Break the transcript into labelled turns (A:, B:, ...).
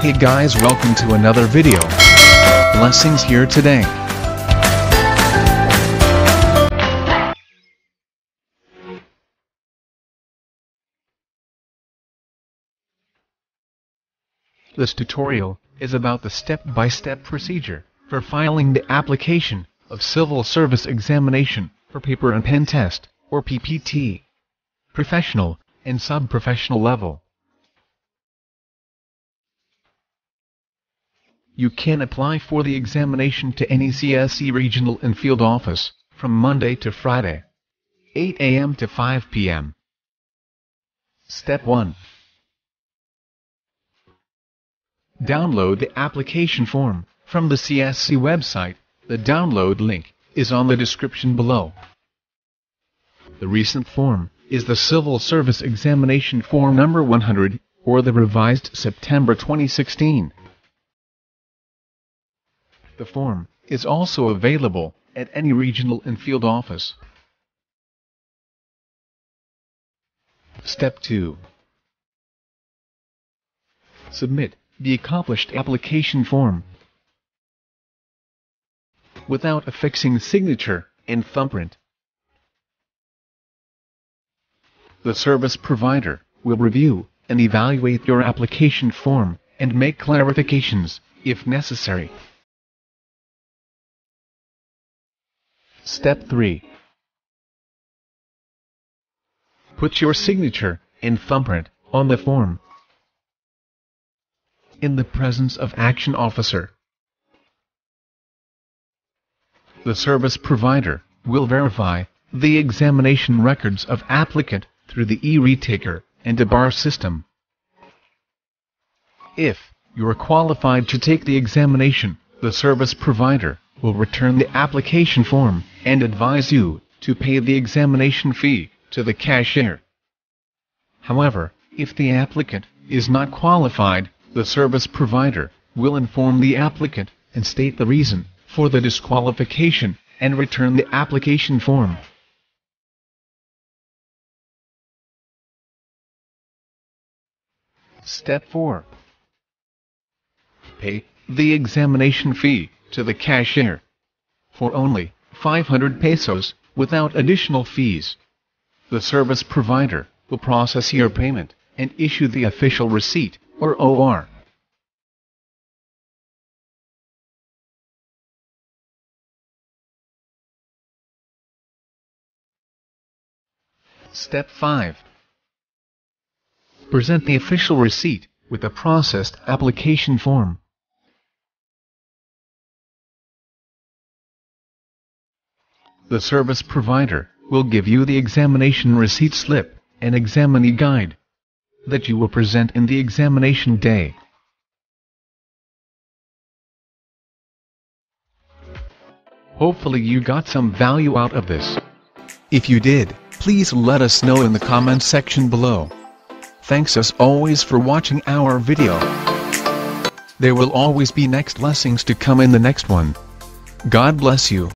A: Hey guys, welcome to another video. Blessings here today. This tutorial is about the step-by-step procedure for filing the application of Civil Service Examination for Paper and Pen Test, or PPT, professional and sub-professional level. You can apply for the examination to any CSE regional and field office from Monday to Friday, 8 a.m. to 5 p.m. Step 1. Download the application form from the CSE website. The download link is on the description below. The recent form is the Civil Service Examination Form number 100, or the revised September 2016. The form is also available at any regional and field office. Step 2. Submit the accomplished application form without affixing signature and thumbprint. The service provider will review and evaluate your application form and make clarifications if necessary. Step 3. Put your signature and thumbprint on the form in the presence of Action Officer. The service provider will verify the examination records of applicant through the e-retaker and a bar system. If you are qualified to take the examination, the service provider will return the application form and advise you to pay the examination fee to the cashier. However, if the applicant is not qualified, the service provider will inform the applicant and state the reason for the disqualification and return the application form. Step 4. Pay the examination fee to the cashier for only 500 pesos without additional fees. The service provider will process your payment and issue the official receipt, or OR. Step 5. Present the official receipt with the processed application form. The service provider will give you the examination receipt slip and examinee guide that you will present in the examination day. Hopefully you got some value out of this. If you did, please let us know in the comments section below. Thanks as always for watching our video. There will always be next blessings to come in the next one. God bless you.